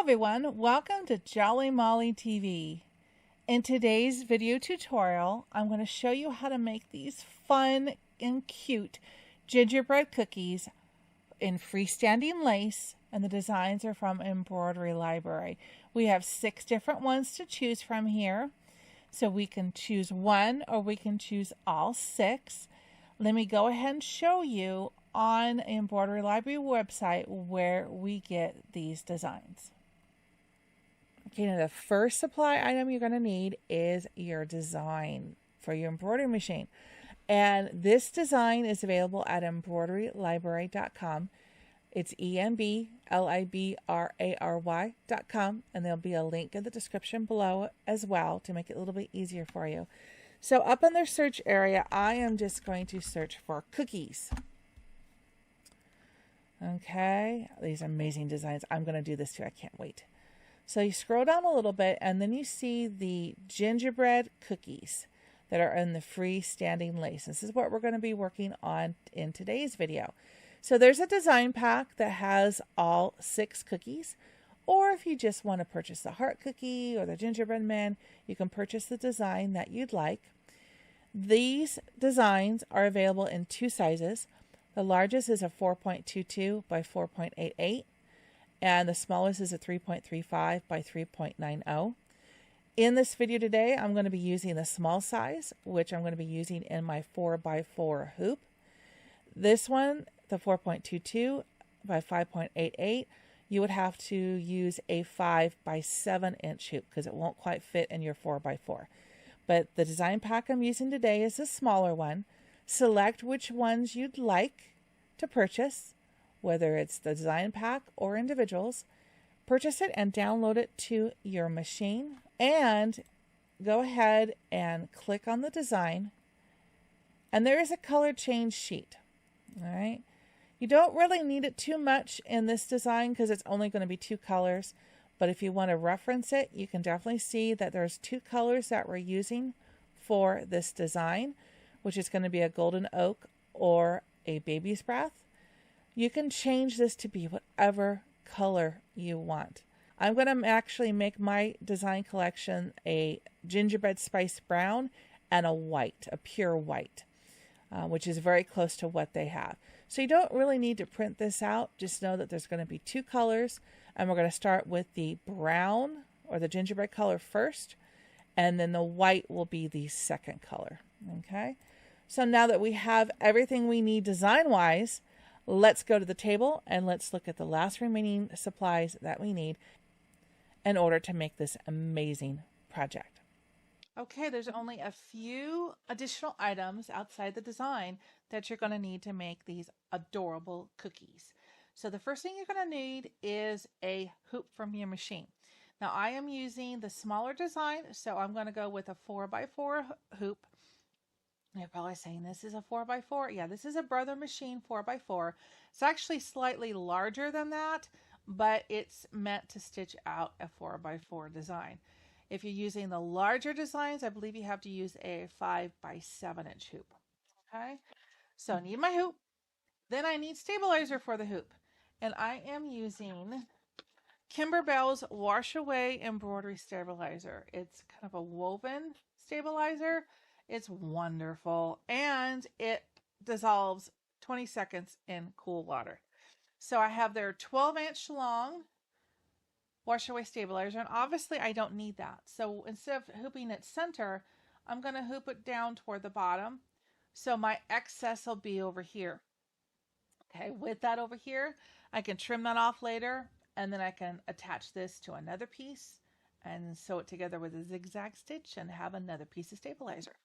everyone, welcome to Jolly Molly TV. In today's video tutorial, I'm going to show you how to make these fun and cute gingerbread cookies in freestanding lace, and the designs are from Embroidery Library. We have 6 different ones to choose from here, so we can choose one or we can choose all 6. Let me go ahead and show you on Embroidery Library website where we get these designs. Okay, now the first supply item you're going to need is your design for your embroidery machine. And this design is available at embroiderylibrary.com. It's embroidery.com, and there'll be a link in the description below as well to make it a little bit easier for you. So up in their search area, I am just going to search for cookies. Okay, these amazing designs. I'm going to do this too. I can't wait. So you scroll down a little bit, and then you see the gingerbread cookies that are in the freestanding lace. This is what we're going to be working on in today's video. So there's a design pack that has all 6 cookies, or if you just want to purchase the heart cookie or the gingerbread man, you can purchase the design that you'd like. These designs are available in 2 sizes. The largest is a 4.22 by 4.88, and the smallest is a 3.35 by 3.90. In this video today, I'm going to be using the small size, which I'm going to be using in my 4x4 hoop. This one, the 4.22 by 5.88, you would have to use a 5 by 7 inch hoop because it won't quite fit in your 4x4. But the design pack I'm using today is a smaller one. Select which ones you'd like to purchase, whether it's the design pack or individuals. Purchase it and download it to your machine, and go ahead and click on the design, and there is a color change sheet. All right, you don't really need it too much in this design because it's only going to be 2 colors, but if you want to reference it, you can definitely see that there's 2 colors that we're using for this design, which is going to be a golden oak or a baby's breath. You can change this to be whatever color you want. I'm going to actually make my design collection a gingerbread spice brown and a white, a pure white, which is very close to what they have. So you don't really need to print this out. Just know that there's going to be 2 colors, and we're going to start with the brown or the gingerbread color first, and then the white will be the second color. Okay, so now that we have everything we need design-wise, let's go to the table and let's look at the last remaining supplies that we need in order to make this amazing project. Okay, there's only a few additional items outside the design that you're going to need to make these adorable cookies. So the first thing you're going to need is a hoop from your machine. Now I am using the smaller design, so I'm going to go with a 4x4 hoop. You're probably saying, this is a 4x4. Yeah, this is a Brother Machine 4x4. It's actually slightly larger than that, but it's meant to stitch out a 4x4 design. If you're using the larger designs, I believe you have to use a 5 by 7 inch hoop. Okay, so I need my hoop. Then I need stabilizer for the hoop. And I am using Kimberbell's Wash Away Embroidery Stabilizer. It's kind of a woven stabilizer. It's wonderful, and it dissolves 20 seconds in cool water. So I have their 12-inch long wash away stabilizer, and obviously I don't need that. So instead of hooping it center, I'm going to hoop it down toward the bottom. So my excess will be over here. Okay, with that over here, I can trim that off later, and then I can attach this to another piece and sew it together with a zigzag stitch and have another piece of stabilizer.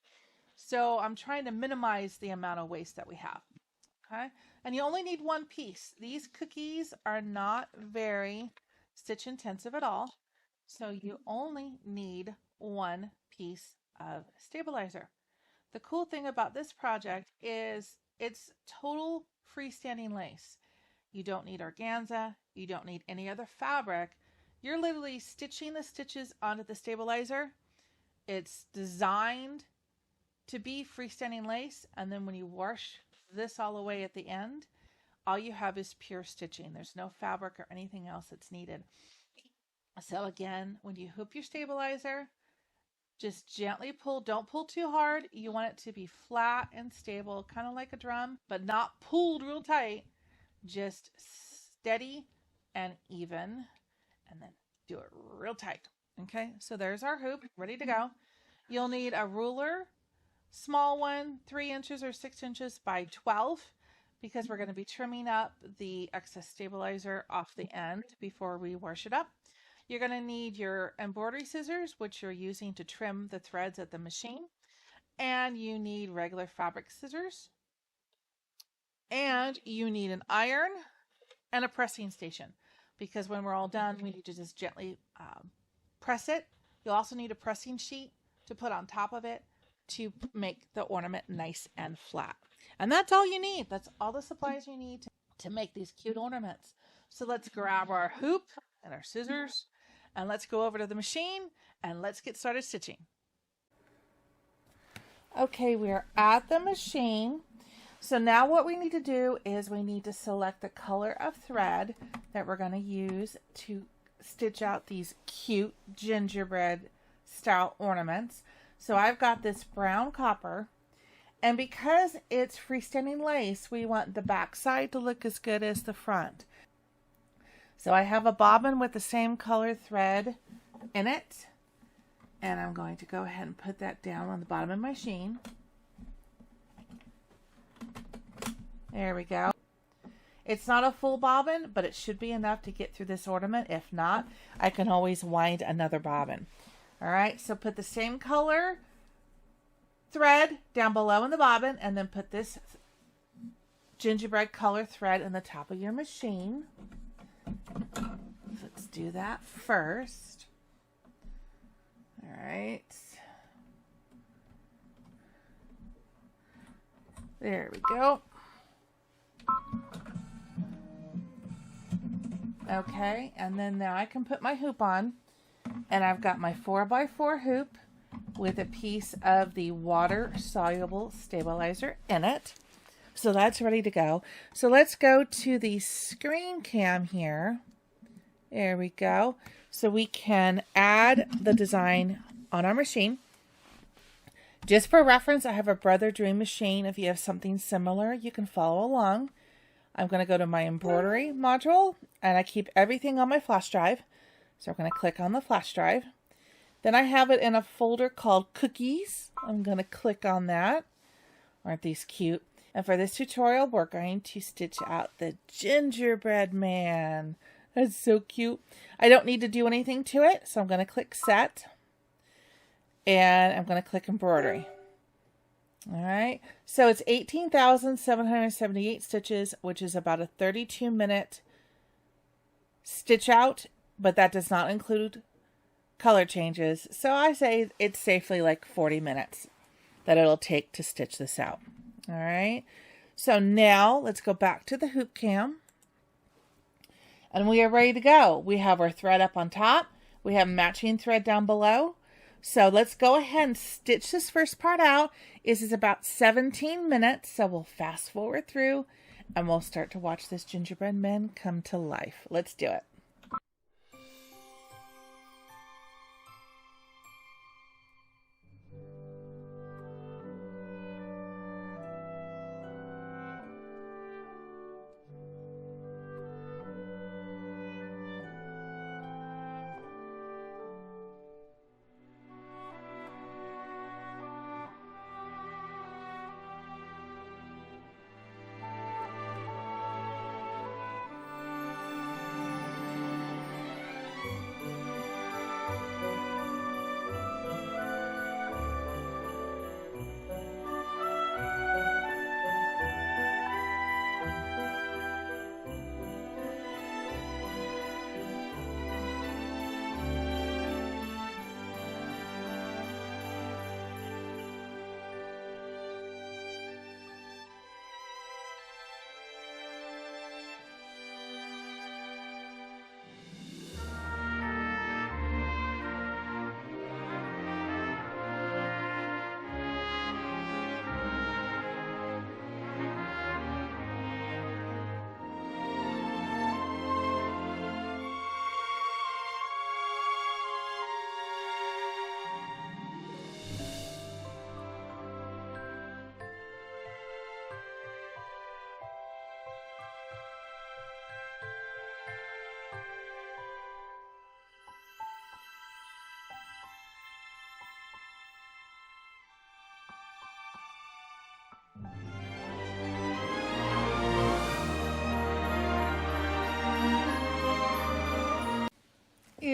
So I'm trying to minimize the amount of waste that we have. Okay, and you only need 1 piece. These cookies are not very stitch intensive at all, so you only need 1 piece of stabilizer. The cool thing about this project is it's total freestanding lace. You don't need organza, you don't need any other fabric. You're literally stitching the stitches onto the stabilizer. It's designed to be freestanding lace, and then when you wash this all away at the end, all you have is pure stitching. There's no fabric or anything else that's needed. So again, when you hoop your stabilizer, just gently pull. Don't pull too hard. You want it to be flat and stable, kind of like a drum, but not pulled real tight. Just steady and even, and then do it real tight. Okay, so there's our hoop ready to go. You'll need a ruler, small one, 3 inches or 6 inches by 12, because we're going to be trimming up the excess stabilizer off the end before we wash it up. You're going to need your embroidery scissors, which you're using to trim the threads at the machine. And you need regular fabric scissors. And you need an iron and a pressing station, because when we're all done, we need to just gently press it. You'll also need a pressing sheet to put on top of it to make the ornament nice and flat. And that's all you need. That's all the supplies you need to make these cute ornaments. So let's grab our hoop and our scissors, and let's go over to the machine and let's get started stitching. Okay, we're at the machine. So now what we need to do is we need to select the color of thread that we're going to use to stitch out these cute gingerbread style ornaments. So I've got this brown copper, and because it's freestanding lace, we want the back side to look as good as the front. So I have a bobbin with the same color thread in it, and I'm going to go ahead and put that down on the bottom of my machine. There we go. It's not a full bobbin, but it should be enough to get through this ornament. If not, I can always wind another bobbin. All right, so put the same color thread down below in the bobbin, and then put this gingerbread color thread in the top of your machine. Let's do that first. All right. There we go. Okay, and then now I can put my hoop on, and I've got my 4x4 hoop with a piece of the water soluble stabilizer in it. So that's ready to go. So let's go to the screen cam here. There we go. So we can add the design on our machine. Just for reference, I have a Brother Dream machine. If you have something similar, you can follow along. I'm going to go to my embroidery module, and I keep everything on my flash drive. So I'm going to click on the flash drive. Then I have it in a folder called Cookies. I'm going to click on that. Aren't these cute? And for this tutorial, we're going to stitch out the gingerbread man. That's so cute. I don't need to do anything to it, so I'm going to click Set. And I'm going to click Embroidery. All right, so it's 18,778 stitches, which is about a 32-minute stitch out, but that does not include color changes. So I say it's safely like 40 minutes that it'll take to stitch this out. All right, so now let's go back to the hoop cam, and we are ready to go. We have our thread up on top. We have matching thread down below. So let's go ahead and stitch this first part out. This is about 17 minutes, so we'll fast forward through and we'll start to watch this gingerbread man come to life. Let's do it.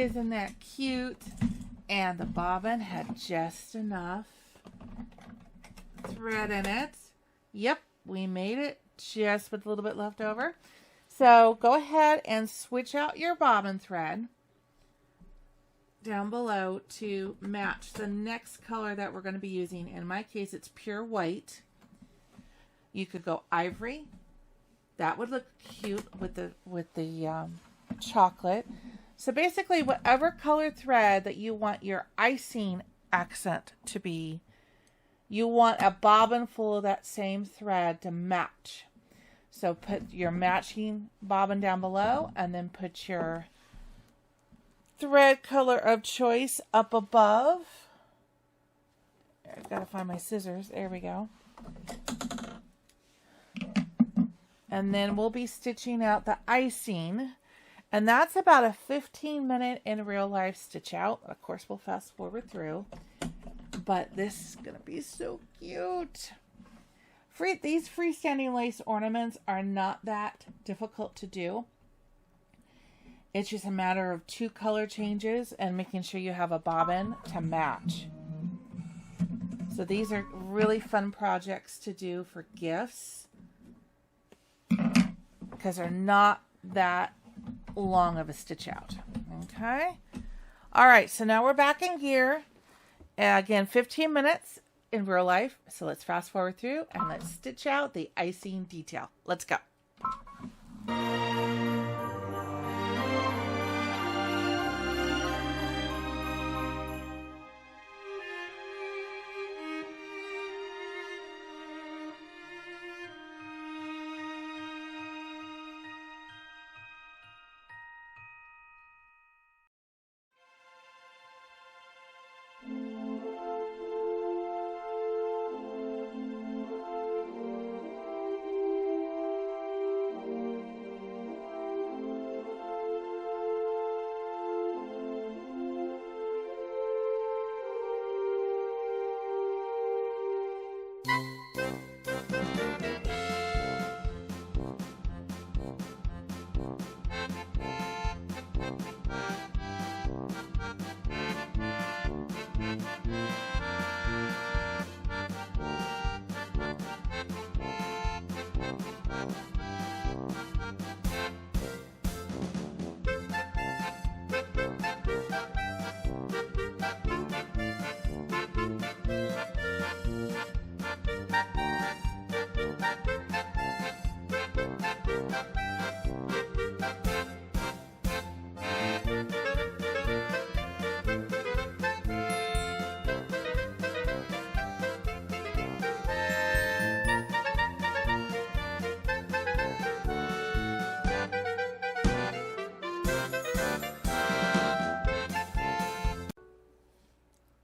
Isn't that cute? And the bobbin had just enough thread in it. Yep, we made it just with a little bit left over. So go ahead and switch out your bobbin thread down below to match the next color that we're going to be using. In my case, it's pure white. You could go ivory. That would look cute with the chocolate. So basically, whatever color thread that you want your icing accent to be, you want a bobbin full of that same thread to match. So put your matching bobbin down below, and then put your thread color of choice up above. I've got to find my scissors. There we go. And then we'll be stitching out the icing. And that's about a 15-minute in real life stitch out. Of course, we'll fast forward through. But this is going to be so cute. These freestanding lace ornaments are not that difficult to do. It's just a matter of 2 color changes and making sure you have a bobbin to match. So these are really fun projects to do for gifts, because they're not that long of a stitch out. Okay. All right. So now we're back in gear. Again, 15 minutes in real life. So let's fast forward through and let's stitch out the icing detail. Let's go.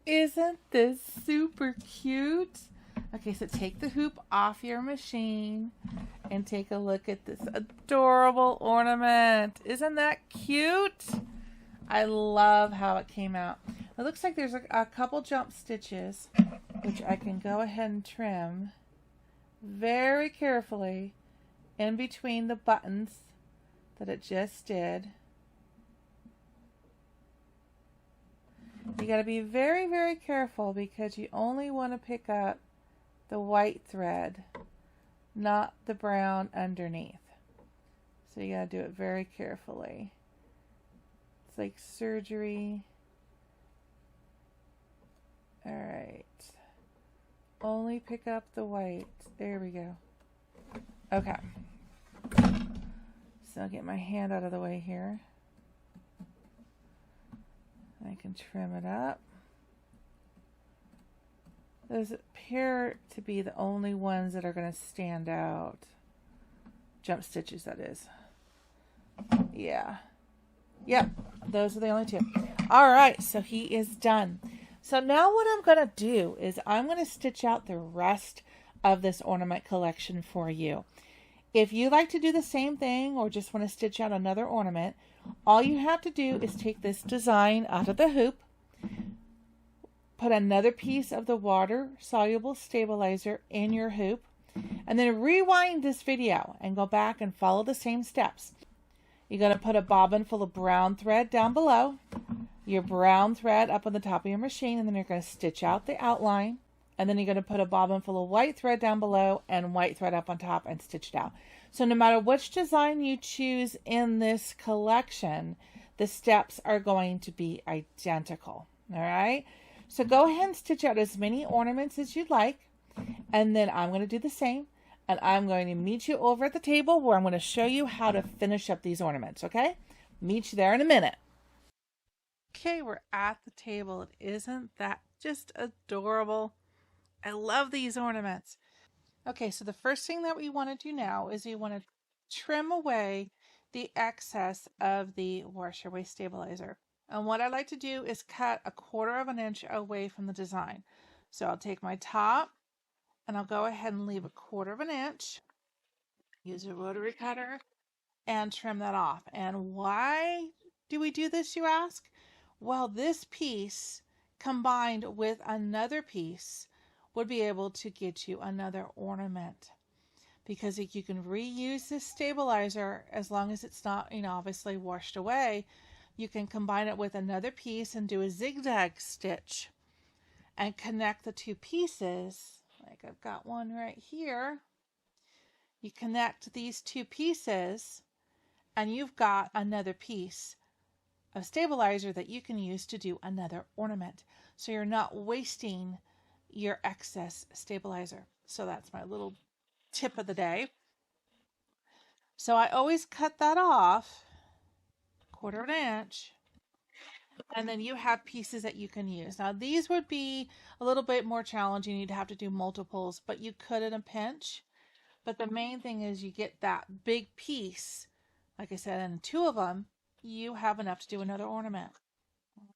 Isn't this super cute? Okay, so take the hoop off your machine and take a look at this adorable ornament. Isn't that cute? I love how it came out. It looks like there's a couple jump stitches, which I can go ahead and trim very carefully in between the buttons that it just did. You got to be very, very careful because you only want to pick up the white thread, not the brown underneath. So you got to do it very carefully. It's like surgery. All right. Only pick up the white. There we go. Okay. So I'll get my hand out of the way here. I can trim it up. Those appear to be the only ones that are going to stand out. Jump stitches, that is. Yeah. Yep, those are the only 2. All right, so he is done. So now what I'm going to do is I'm going to stitch out the rest of this ornament collection for you. If you like to do the same thing or just want to stitch out another ornament, all you have to do is take this design out of the hoop, put another piece of the water-soluble stabilizer in your hoop, and then rewind this video and go back and follow the same steps. You're going to put a bobbin full of brown thread down below, your brown thread up on the top of your machine, and then you're going to stitch out the outline. And then you're going to put a bobbin full of white thread down below and white thread up on top and stitch it out. So no matter which design you choose in this collection, the steps are going to be identical. All right? So go ahead and stitch out as many ornaments as you'd like. And then I'm going to do the same. And I'm going to meet you over at the table where I'm going to show you how to finish up these ornaments. Okay? Meet you there in a minute. Okay, we're at the table. Isn't that just adorable? I love these ornaments. Okay, so the first thing that we want to do now is we want to trim away the excess of the wash-away stabilizer. And what I like to do is cut 1/4 of an inch away from the design. So I'll take my top and I'll go ahead and leave 1/4 of an inch. Use a rotary cutter and trim that off. And why do we do this, you ask? Well, this piece combined with another piece would be able to get you another ornament, because you can reuse this stabilizer as long as it's not, obviously washed away. You can combine it with another piece and do a zigzag stitch and connect the two pieces. Like I've got one right here. You connect these two pieces and you've got another piece of stabilizer that you can use to do another ornament. So you're not wasting your excess stabilizer. So that's my little tip of the day. So I always cut that off 1/4 of an inch, and then you have pieces that you can use. Now these would be a little bit more challenging. You'd have to do multiples, but you could in a pinch. But the main thing is you get that big piece, like I said, and 2 of them, you have enough to do another ornament.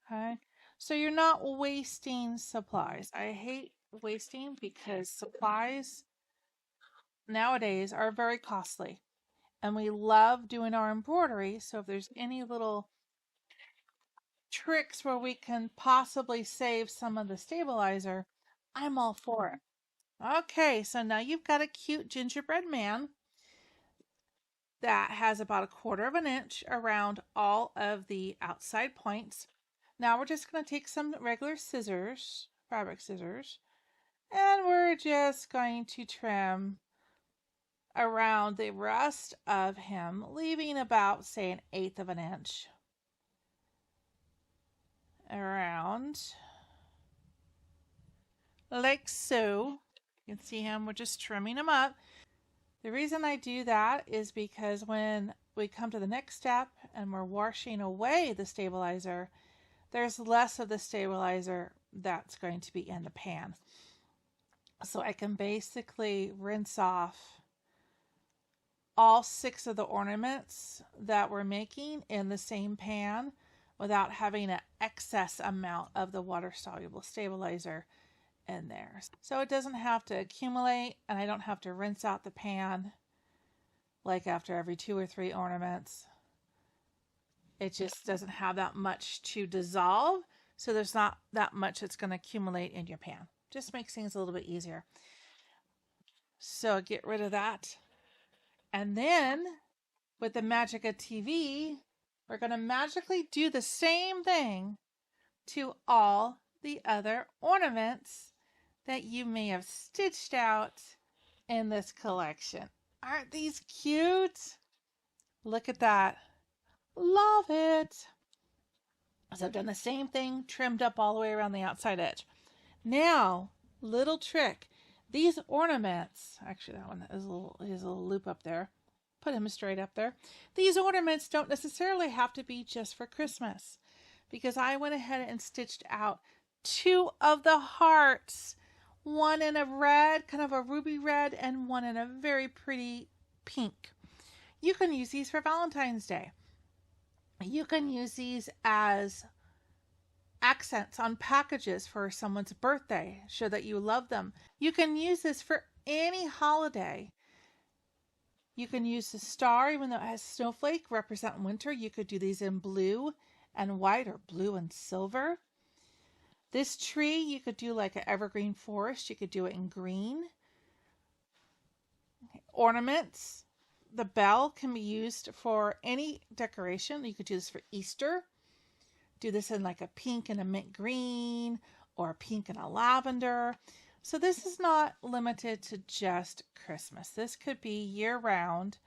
Okay, so you're not wasting supplies. I hate wasting because supplies nowadays are very costly, and we love doing our embroidery. So if there's any little tricks where we can possibly save some of the stabilizer, I'm all for it. Okay, so now you've got a cute gingerbread man that has about 1/4 of an inch around all of the outside points. Now we're just going to take some regular scissors, fabric scissors, and we're just going to trim around the rest of him, leaving about, say, 1/8 of an inch around, like so. You can see him, we're just trimming him up. The reason I do that is because when we come to the next step and we're washing away the stabilizer, there's less of the stabilizer that's going to be in the pan. So I can basically rinse off all 6 of the ornaments that we're making in the same pan without having an excess amount of the water-soluble stabilizer in there. So it doesn't have to accumulate, and I don't have to rinse out the pan like after every 2 or 3 ornaments. It just doesn't have that much to dissolve, so there's not that much that's going to accumulate in your pan. Just makes things a little bit easier. So get rid of that. And then with the magic of TV, we're going to magically do the same thing to all the other ornaments that you may have stitched out in this collection. Aren't these cute? Look at that. Love it. So I've done the same thing, trimmed up all the way around the outside edge. Now, little trick. These ornaments, actually that one is a little loop up there. Put him straight up there. These ornaments don't necessarily have to be just for Christmas, because I went ahead and stitched out 2 of the hearts. One in a red, kind of a ruby red, and one in a very pretty pink. You can use these for Valentine's Day. You can use these as accents on packages for someone's birthday, show that you love them. You can use this for any holiday. You can use the star, even though it has snowflake, represent winter. You could do these in blue and white or blue and silver. This tree, you could do like an evergreen forest. You could do it in green. Ornaments, the bell can be used for any decoration. You could do this for Easter. Do this in like a pink and a mint green, or a pink and a lavender. So this is not limited to just Christmas. This could be year round.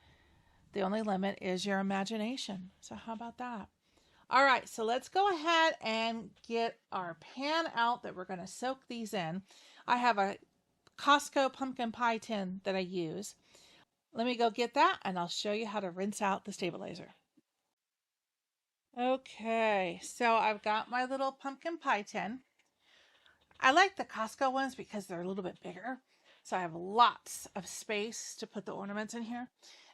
The only limit is your imagination. So how about that? All right, so let's go ahead and get our pan out that we're going to soak these in. I have a Costco pumpkin pie tin that I use. Let me go get that and I'll show you how to rinse out the stabilizer. Okay, so I've got my little pumpkin pie tin. I like the Costco ones because they're a little bit bigger. So I have lots of space to put the ornaments in here.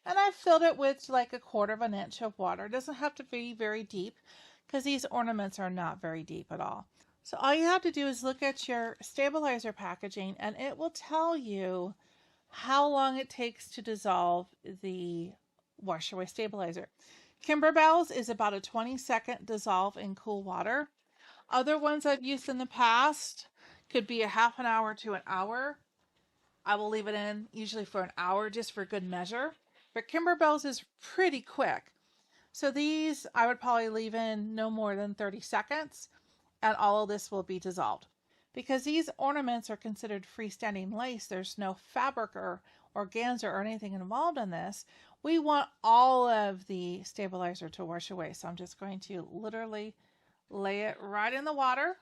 And I filled it with like 1/4 inch of water. It doesn't have to be very deep because these ornaments are not very deep at all. So all you have to do is look at your stabilizer packaging and it will tell you how long it takes to dissolve the wash away stabilizer. Kimberbell's is about a 20-second dissolve in cool water. Other ones I've used in the past could be a half an hour to an hour. I will leave it in usually for an hour just for good measure. But Kimberbell's is pretty quick. So these I would probably leave in no more than 30 seconds and all of this will be dissolved. Because these ornaments are considered freestanding lace, there's no fabric or organza or anything involved in this. We want all of the stabilizer to wash away. So I'm just going to literally lay it right in the water.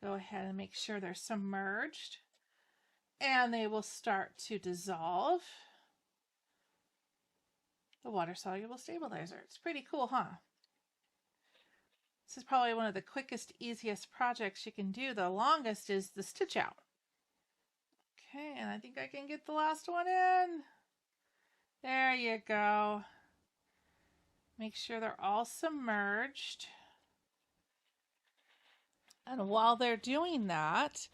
Go ahead and make sure they're submerged. And they will start to dissolve the water-soluble stabilizer. It's pretty cool, huh? This is probably one of the quickest, easiest projects you can do. The longest is the stitch out. Okay, and I think I can get the last one in. There you go. Make sure they're all submerged. And while they're doing that,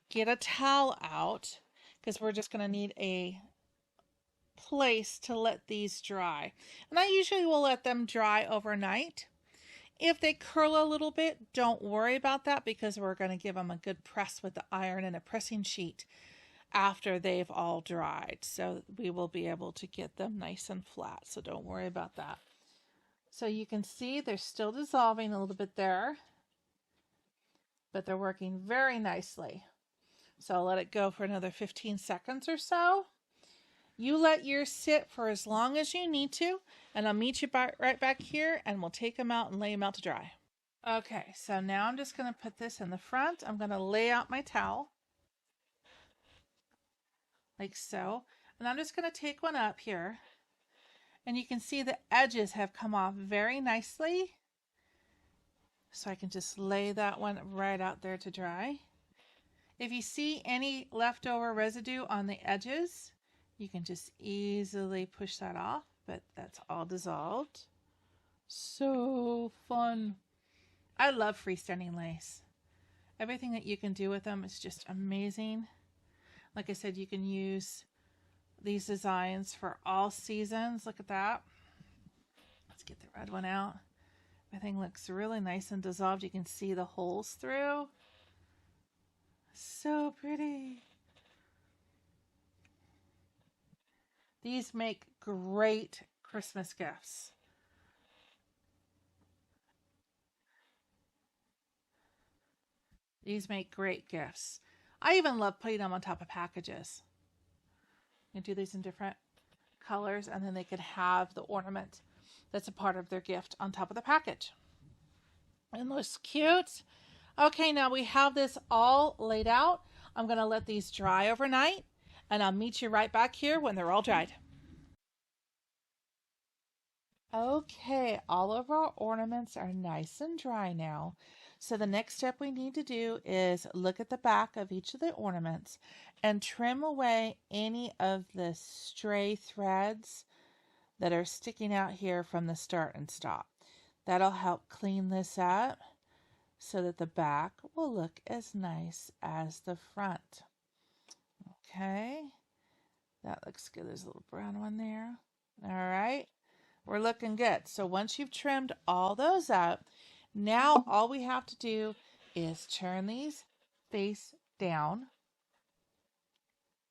get a towel out because we're just going to need a place to let these dry. And I usually will let them dry overnight. If they curl a little bit, don't worry about that because we're going to give them a good press with the iron and a pressing sheet after they've all dried. So we will be able to get them nice and flat. So don't worry about that. So you can see they're still dissolving a little bit there, but they're working very nicely. So I'll let it go for another 15 seconds or so. You let yours sit for as long as you need to, and I'll meet you right back here and we'll take them out and lay them out to dry. Okay, so now I'm just going to put this in the front. I'm going to lay out my towel like so. And I'm just going to take one up here. And you can see the edges have come off very nicely. So I can just lay that one right out there to dry. If you see any leftover residue on the edges, you can just easily push that off, but that's all dissolved. So fun. I love freestanding lace. Everything that you can do with them is just amazing. Like I said, you can use these designs for all seasons. Look at that. Let's get the red one out. Everything looks really nice and dissolved. You can see the holes through. So pretty. These make great Christmas gifts. These make great gifts. I even love putting them on top of packages. You can do these in different colors and then they could have the ornament that's a part of their gift on top of the package. And looks cute. Okay, now we have this all laid out. I'm going to let these dry overnight and I'll meet you right back here when they're all dried. Okay, all of our ornaments are nice and dry now. So the next step we need to do is look at the back of each of the ornaments and trim away any of the stray threads that are sticking out here from the start and stop. That'll help clean this up so that the back will look as nice as the front. Okay, that looks good. There's a little brown one there. All right, we're looking good. So once you've trimmed all those up, now all we have to do is turn these face down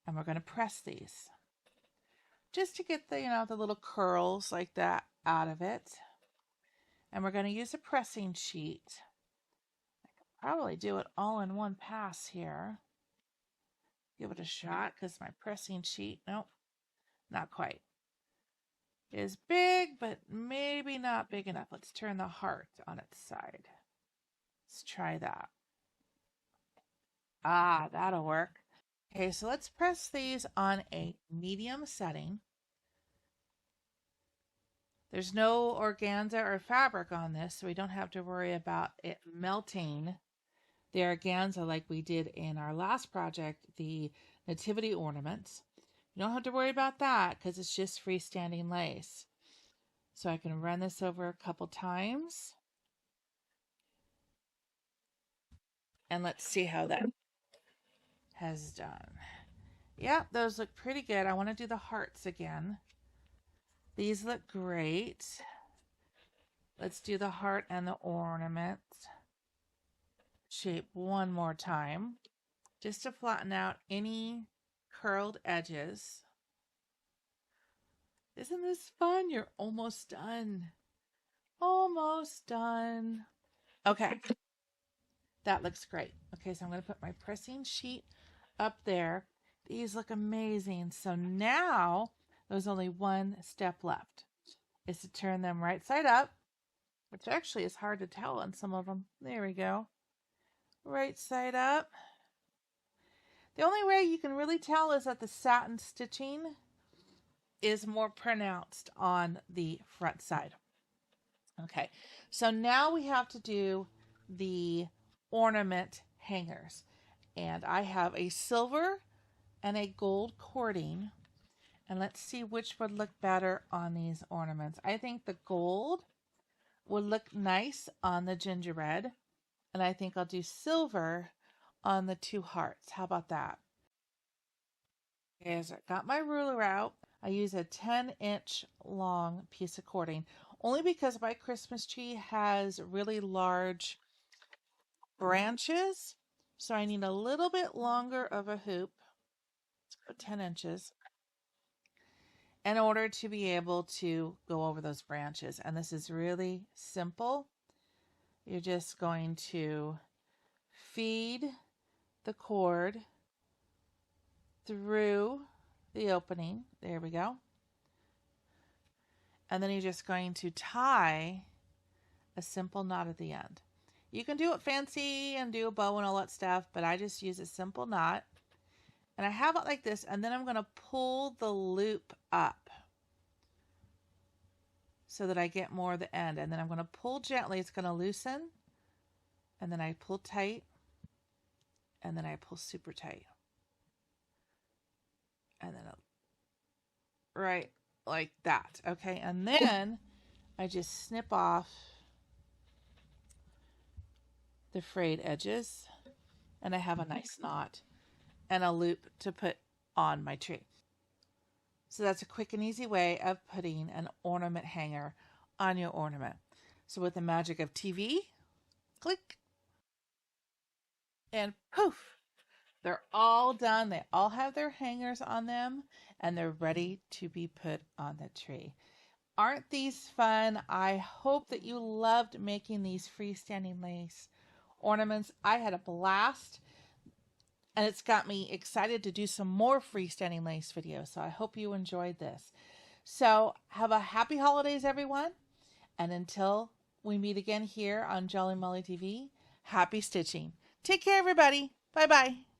and we're going to press these. just to get the, the little curls like that out of it. And we're going to use a pressing sheet. I could probably do it all in one pass here. Give it a shot because my pressing sheet, nope, not quite. Is big, but maybe not big enough. Let's turn the heart on its side. Let's try that. Ah, that'll work. Okay, so let's press these on a medium setting. There's no organza or fabric on this, so we don't have to worry about it melting the organza like we did in our last project, the nativity ornaments. You don't have to worry about that because it's just freestanding lace. So I can run this over a couple times. And let's see how that has done. Yeah, those look pretty good. I want to do the hearts again. These look great. Let's do the heart and the ornament shape one more time, just to flatten out any curled edges. Isn't this fun? You're almost done. Almost done. Okay. That looks great. Okay, so I'm going to put my pressing sheet up there. These look amazing. So now there's only one step left. Is to turn them right side up, which actually is hard to tell on some of them. There we go. Right side up. The only way you can really tell is that the satin stitching is more pronounced on the front side. Okay, so now we have to do the ornament hangers. And I have a silver and a gold cording. And let's see which would look better on these ornaments. I think the gold would look nice on the gingerbread. And I think I'll do silver on the two hearts. How about that? Okay, so I got my ruler out. I use a 10-inch long piece of cording. Only because my Christmas tree has really large branches. So I need a little bit longer of a hoop, 10 inches. In order to be able to go over those branches. And this is really simple. You're just going to feed the cord through the opening. There we go. And then you're just going to tie a simple knot at the end. You can do it fancy and do a bow and all that stuff, but I just use a simple knot. And I have it like this, and then I'm going to pull the loop up so that I get more of the end. And then I'm going to pull gently. It's going to loosen. And then I pull tight. And then I pull super tight. And then right like that. Okay, and then I just snip off the frayed edges. And I have a nice knot and a loop to put on my tree. So that's a quick and easy way of putting an ornament hanger on your ornament. So with the magic of TV, click, and poof, they're all done. They all have their hangers on them, and they're ready to be put on the tree. Aren't these fun? I hope that you loved making these freestanding lace ornaments. I had a blast. And it's got me excited to do some more freestanding lace videos. So I hope you enjoyed this. So have a happy holidays, everyone. And until we meet again here on Jolly Molly TV, happy stitching. Take care, everybody. Bye-bye.